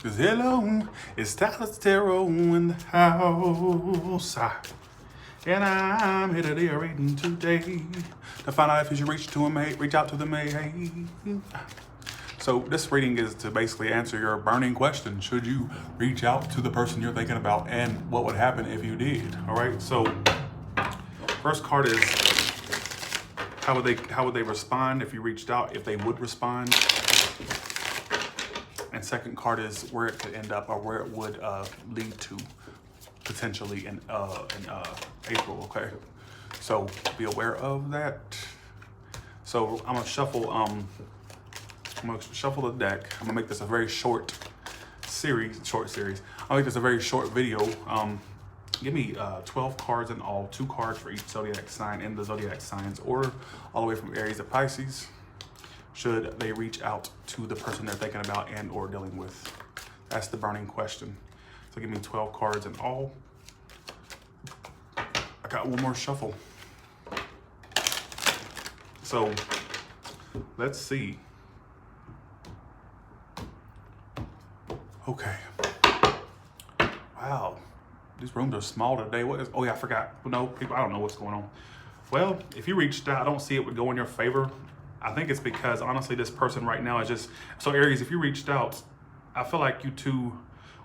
Cause hello, it's Tyler Tarot in the house. And I'm here to do a reading today to find out if you should reach out to the mate. So this reading is to basically answer your burning question. Should you reach out to the person you're thinking about, and what would happen if you did? All right, so first card is how would they respond if you reached out, if they would respond. And second card is where it could end up, or where it would lead to potentially in April. Okay, so be aware of that. So I'm gonna shuffle the deck. I'm gonna make this a very short series. I'll make this a very short video. Give me 12 cards in all, 2 cards for each zodiac sign in the zodiac signs order, all the way from Aries to Pisces. Should they reach out to the person they're thinking about and or dealing with? That's the burning question. So give me 12 cards in all. I got one more shuffle. So let's see. Okay. Wow. These rooms are small today. What is, oh yeah, I forgot. No, people, I don't know what's going on. Well, if you reached out, I don't see it would go in your favor. I think it's because honestly, this person right now is just, so Aries, if you reached out, I feel like you two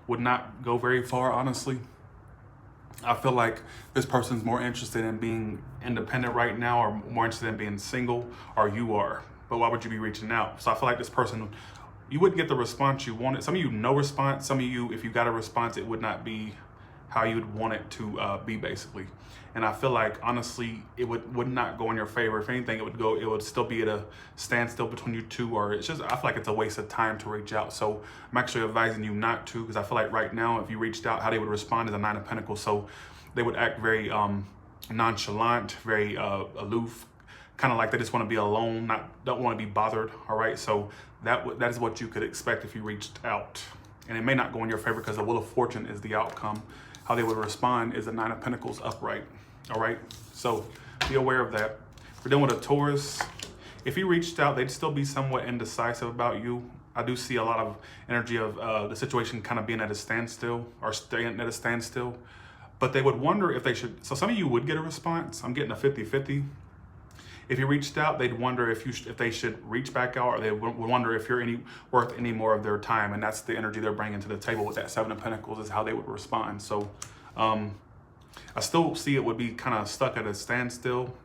would not go very far, honestly. I feel like this person's more interested in being independent right now, or more interested in being single, or you are. But why would you be reaching out? So I feel like this person, you wouldn't get the response you wanted. Some of you, no response. Some of you, if you got a response, it would not be how you'd want it to be, basically. And I feel like honestly, it would not go in your favor. If anything, it would still be at a standstill between you two, or it's just, I feel like it's a waste of time to reach out. So I'm actually advising you not to, because I feel like right now, if you reached out, how they would respond is a 9 of Pentacles. So they would act very nonchalant, very aloof, kind of like they just want to be alone, don't want to be bothered. All right, so that is what you could expect if you reached out. And it may not go in your favor because the Wheel of Fortune is the outcome. How they would respond is the 9 of Pentacles upright. All right, so be aware of that. We're dealing with a Taurus. If you reached out, they'd still be somewhat indecisive about you. I do see a lot of energy of the situation kind of being at a standstill, or staying at a standstill. But they would wonder if they should, so some of you would get a response. I'm getting a 50-50. If you reached out, they'd wonder if they should reach back out, or they would wonder if you're worth any more of their time. And that's the energy they're bringing to the table with that 7 of Pentacles, is how they would respond. So I still see it would be kind of stuck at a standstill.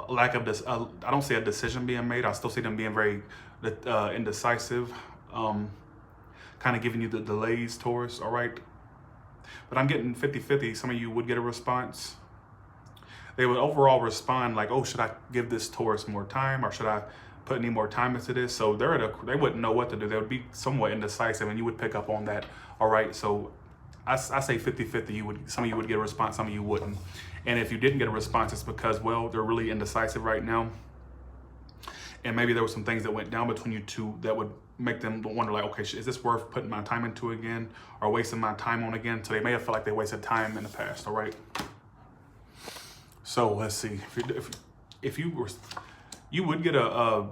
Lack of this, I don't see a decision being made. I still see them being very indecisive, kind of giving you the delays, Taurus. All right. But I'm getting 50-50. Some of you would get a response. They would overall respond like, oh, should I give this Taurus more time, or should I put any more time into this? So they wouldn't know what to do. They would be somewhat indecisive, and you would pick up on that. All right, so I say 50-50. Some of you would get a response, some of you wouldn't. And if you didn't get a response, it's because, well, they're really indecisive right now. And maybe there were some things that went down between you two that would make them wonder, like, okay, is this worth putting my time into again, or wasting my time on again? So they may have felt like they wasted time in the past. All right. So let's see. If you would get I'm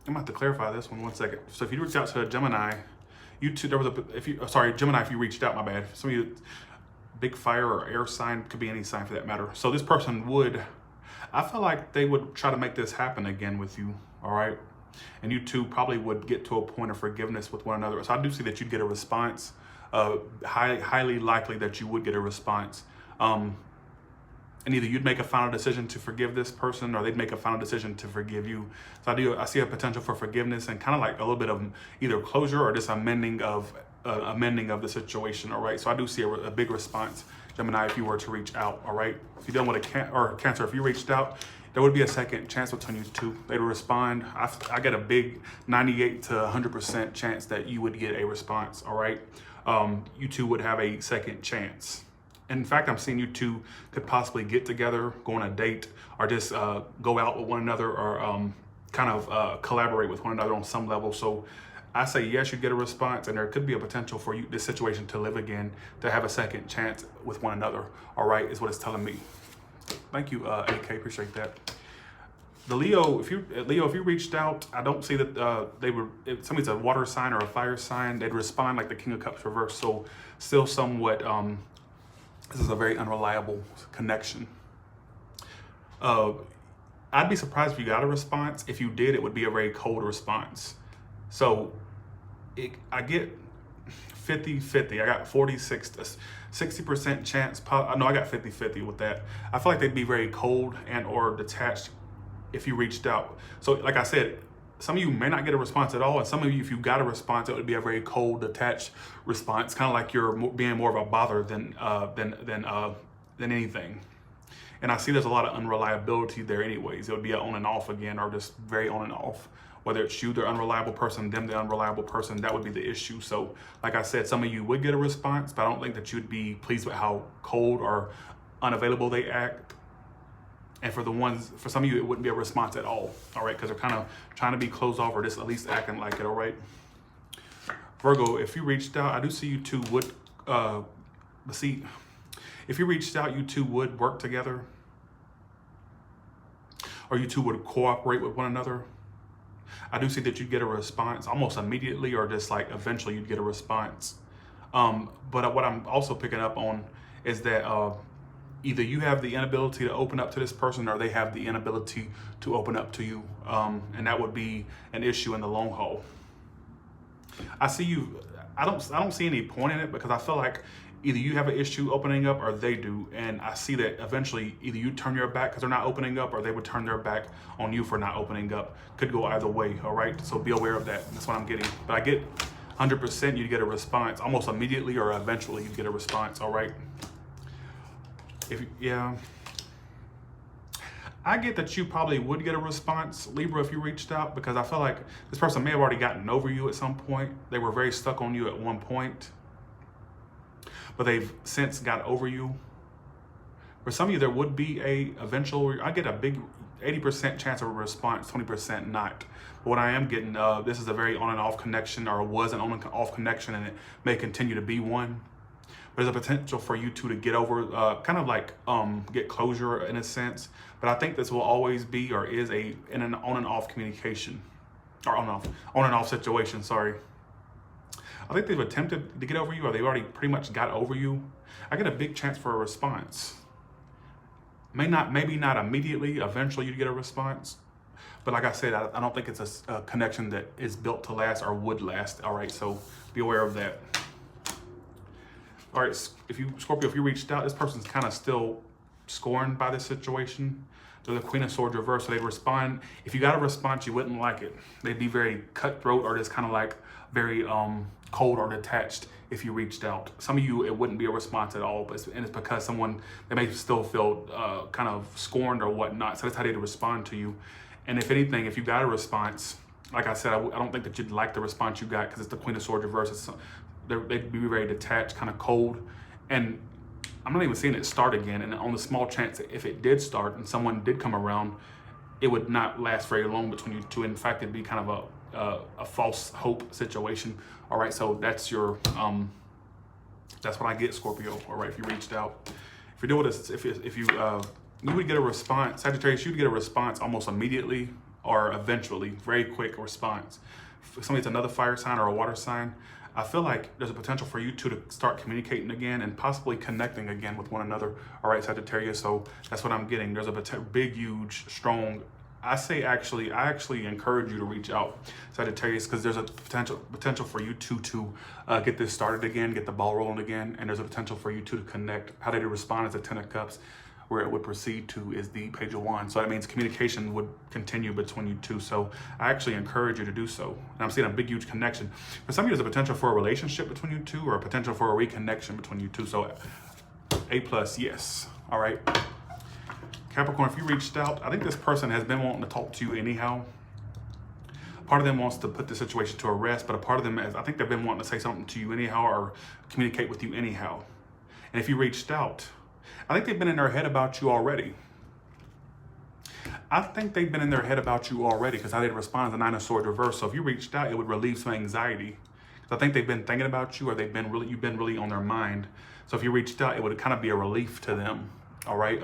gonna have to clarify this one second. So if you reached out to a Gemini, Gemini, if you reached out, my bad. Some of you, big fire or air sign, could be any sign for that matter. So this person I feel like they would try to make this happen again with you. All right. And you two probably would get to a point of forgiveness with one another. So I do see that you'd get a response. Highly likely that you would get a response. And either you'd make a final decision to forgive this person, or they'd make a final decision to forgive you. So I see a potential for forgiveness, and kind of like a little bit of either closure or just amending of the situation. All right. So I do see a big response, Gemini, if you were to reach out. All right. If you're dealing with Cancer, if you reached out, there would be a second chance between you two. They would respond. I get a big 98 to 100% chance that you would get a response. All right. You two would have a second chance. In fact, I'm seeing you two could possibly get together, go on a date, or just go out with one another, or kind of collaborate with one another on some level. So I say yes, you get a response, and there could be a potential for this situation to live again, to have a second chance with one another. All right, is what it's telling me. Thank you, AK, appreciate that. The Leo, if you reached out, I don't see that they would. If somebody's a water sign or a fire sign, they'd respond like the King of Cups reversed. So still somewhat. This is a very unreliable connection. I'd be surprised if you got a response. If you did, it would be a very cold response. So I get 50-50. I got 60% chance. No, I got 50-50 with that. I feel like they'd be very cold and or detached if you reached out. So like I said, some of you may not get a response at all, and some of you, if you got a response, it would be a very cold, detached response, kind of like you're being more of a bother than anything. And I see there's a lot of unreliability there anyways. It would be an on and off again, or just very on and off. Whether it's you, the unreliable person, them, the unreliable person, that would be the issue. So like I said, some of you would get a response, but I don't think that you'd be pleased with how cold or unavailable they act. And for some of you, it wouldn't be a response at all right? Because they're kind of trying to be closed off or just at least acting like it, all right? Virgo, if you reached out, I do see you two would, if you reached out, you two would work together. Or you two would cooperate with one another. I do see that you'd get a response almost immediately, or just like eventually you'd get a response. But what I'm also picking up on is that either you have the inability to open up to this person, or they have the inability to open up to you. And that would be an issue in the long haul. I see you, I don't see any point in it, because I feel like either you have an issue opening up or they do. And I see that eventually either you turn your back because they're not opening up, or they would turn their back on you for not opening up. Could go either way, all right? So be aware of that. That's what I'm getting. But I get 100% you'd get a response almost immediately, or eventually you'd get a response, all right? I get that you probably would get a response, Libra, if you reached out, because I feel like this person may have already gotten over you at some point. They were very stuck on you at one point, but they've since got over you. For some of you, there would be a eventual, I get a big 80% chance of a response, 20% not. But what I am getting, this is a very on and off connection, or was an on and off connection, and it may continue to be one. There's a potential for you two to get over, kind of like get closure in a sense. But I think this will always be, or is in an on and off communication, or on and off situation, sorry. I think they've attempted to get over you, or they've already pretty much got over you. I get a big chance for a response. Maybe not immediately, eventually you'd get a response. But like I said, I don't think it's a connection that is built to last or would last, all right? So be aware of that. All right, Scorpio, if you reached out, this person's kind of still scorned by this situation. They're the Queen of Swords reversed, so they'd respond. If you got a response, you wouldn't like it. They'd be very cutthroat, or just kind of like very cold or detached if you reached out. Some of you, it wouldn't be a response at all, but it's because they may still feel kind of scorned or whatnot. So that's how they'd respond to you. And if anything, if you got a response, like I said, I don't think that you'd like the response you got, because it's the Queen of Swords reversed. They'd be very detached, kind of cold. And I'm not even seeing it start again. And on the small chance that if it did start and someone did come around, it would not last very long between you two. In fact, it'd be kind of a false hope situation. All right, so that's your that's what I get, Scorpio. All right, if you reached out, if you do this, if you you would get a response, Sagittarius, you'd get a response almost immediately or eventually, very quick response. If somebody's another fire sign or a water sign, I feel like there's a potential for you two to start communicating again and possibly connecting again with one another. All right, Sagittarius, so that's what I'm getting. There's a big, huge, strong, I actually encourage you to reach out, Sagittarius, because there's a potential for you two to get this started again, get the ball rolling again, and there's a potential for you two to connect. How they respond is the Ten of Cups. Where it would proceed to is the Page of Wands. So that means communication would continue between you two. So I actually encourage you to do so. And I'm seeing a big, huge connection. For some of you, there's a potential for a relationship between you two, or a potential for a reconnection between you two. So A+, yes. All right. Capricorn, if you reached out, I think this person has been wanting to talk to you anyhow. Part of them wants to put the situation to a rest, but a part of them, I think they've been wanting to say something to you anyhow, or communicate with you anyhow. And if you reached out, I think they've been in their head about you already. Because how they'd respond is the Nine of Swords reversed. So if you reached out, it would relieve some anxiety. I think they've been thinking about you, or you've been really on their mind. So if you reached out, it would kind of be a relief to them. All right.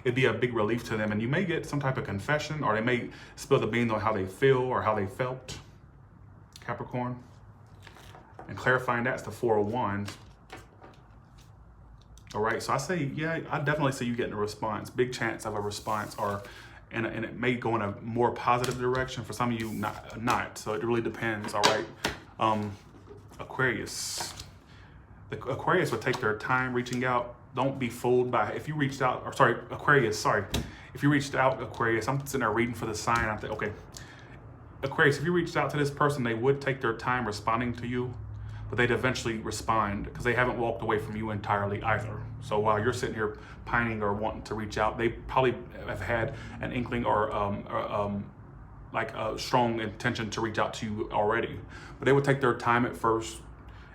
it'd be a big relief to them, and you may get some type of confession, or they may spill the beans on how they feel or how they felt, Capricorn. And clarifying that's the Four of Wands. All right, so I say, yeah, I definitely see you getting a response, big chance of a response, or and it may go in a more positive direction. For some of you, not. So it really depends. All right, Aquarius. The Aquarius would take their time reaching out. Don't be fooled by if you reached out, or sorry, Aquarius. Sorry, if you reached out, Aquarius. I'm sitting there reading for the sign. I'm thinking, okay, Aquarius. If you reached out to this person, they would take their time responding to you, but they'd eventually respond because they haven't walked away from you entirely either. So while you're sitting here pining or wanting to reach out, they probably have had an inkling or like a strong intention to reach out to you already. But they would take their time at first.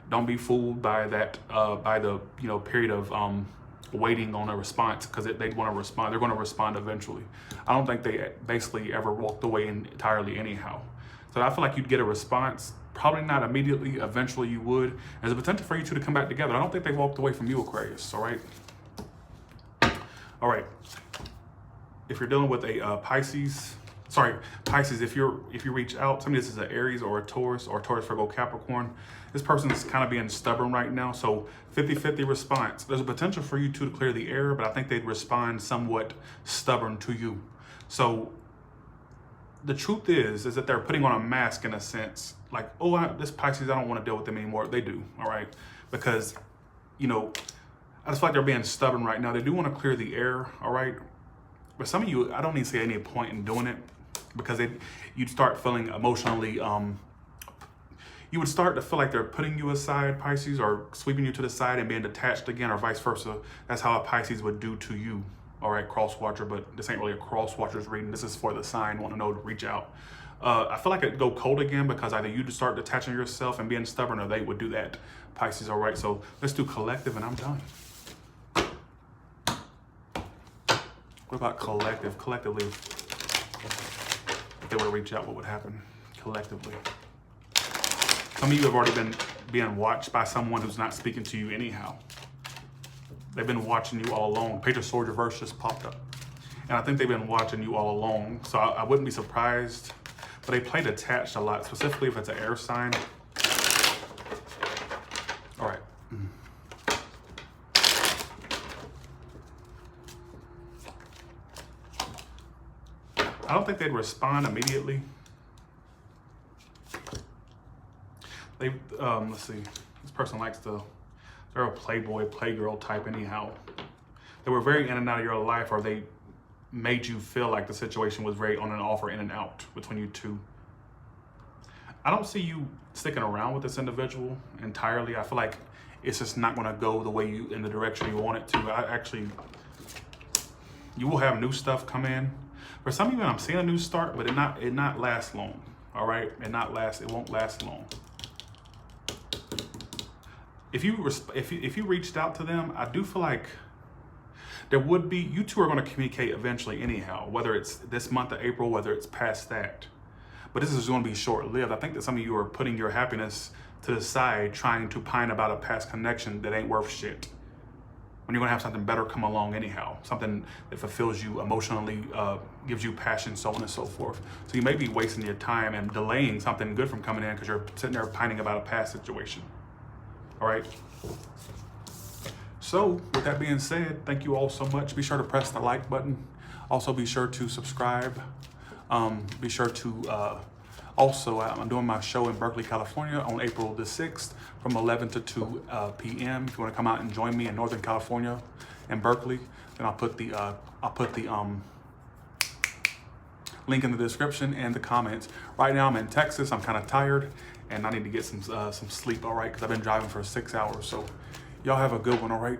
Don't be fooled by that, by the period of waiting on a response, because they want to respond. They're going to respond eventually. I don't think they basically ever walked away entirely anyhow. So I feel like you'd get a response. Probably not immediately. Eventually you would. There's a potential for you two to come back together. I don't think they walked away from you, Aquarius. All right. All right. If you're dealing with a Pisces, if you reach out, tell me this is an Aries or a Taurus, Virgo, Capricorn. This person is kind of being stubborn right now. So 50-50 response. There's a potential for you two to clear the air, but I think they'd respond somewhat stubborn to you. So the truth is that they're putting on a mask in a sense, like, oh, this Pisces, I don't want to deal with them anymore. They do, all right? Because, I just feel like they're being stubborn right now. They do want to clear the air, all right? But some of you, I don't even see any point in doing it, because you'd start feeling emotionally, you would start to feel like they're putting you aside, Pisces, or sweeping you to the side and being detached again, or vice versa. That's how a Pisces would do to you. All right, cross watcher, but this ain't really a cross watcher's reading. This is for the sign, want to know to reach out. I feel like it'd go cold again, because either you start detaching yourself and being stubborn, or they would do that, Pisces. All right, so let's do collective, and I'm done. What about collective? Collectively, if they were to reach out, what would happen collectively? Some of you have already been being watched by someone who's not speaking to you anyhow. They've been watching you all along. Page of Swords reverse just popped up. And I think they've been watching you all along. So I wouldn't be surprised. But they play detached a lot, specifically if it's an air sign. All right. I don't think they'd respond immediately. Let's see. This person likes they're a playboy, playgirl type anyhow. They were very in and out of your life, or they made you feel like the situation was very on and off or in and out between you two. I don't see you sticking around with this individual entirely. I feel like it's just not going to go the way in the direction you want it to. You will have new stuff come in. For some of you, I'm seeing a new start, but it not last long. All right, it won't last long. If you reached out to them, I do feel like there would be, you two are going to communicate eventually anyhow, whether it's this month of April, whether it's past that. But this is going to be short-lived. I think that some of you are putting your happiness to the side, trying to pine about a past connection that ain't worth shit, when you're going to have something better come along anyhow, something that fulfills you emotionally, gives you passion, so on and so forth. So you may be wasting your time and delaying something good from coming in because you're sitting there pining about a past situation. All right. So with that being said, thank you all so much. Be sure to press the like button. Also be sure to subscribe. Be sure to also, I'm doing my show in Berkeley, California on April the 6th from 11 to 2 p.m. If you want to come out and join me in Northern California in Berkeley, then I'll put the link in the description and the comments. Right now I'm in Texas. I'm kind of tired and I need to get some sleep, all right, because I've been driving for 6 hours. So y'all have a good one, all right?